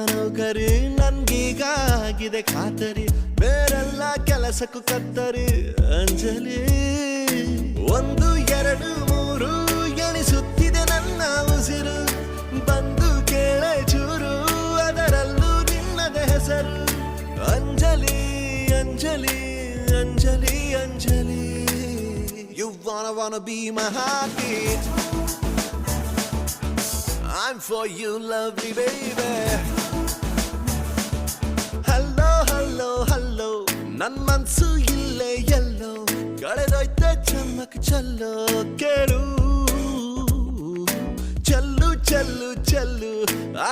ನೌಕರಿ ನನ್ಗೀಗ ಆಗಿದೆ ಖಾತರಿ ಬೇರೆಲ್ಲ ಕೆಲಸಕ್ಕೂ ಕತ್ತರಿ ಅಂಜಲಿ 1 2 3 ಎಣಿಸುತ್ತಿದೆ ನನ್ನ ಉಸಿರು ಬಂದು ಕೇಳೆ ಚೂರು ಅದರಲ್ಲೂ ನಿನ್ನದ ಹೆಸರು Anjali Anjali Anjali Anjali You wanna be my heartbeat I'm for you lovely baby Hello hello hello ನನ್ ಮನ್ಸು ಇಲ್ಲೇ ಎಲ್ಲೋ ಕಳೆದೋಯ್ತ ಚಮ್ಮಕ್ ಚಲ್ಲೋ ಕೇಳು ಚಲ್ಲು ಚಲ್ಲು ಚಲ್ಲು ಆ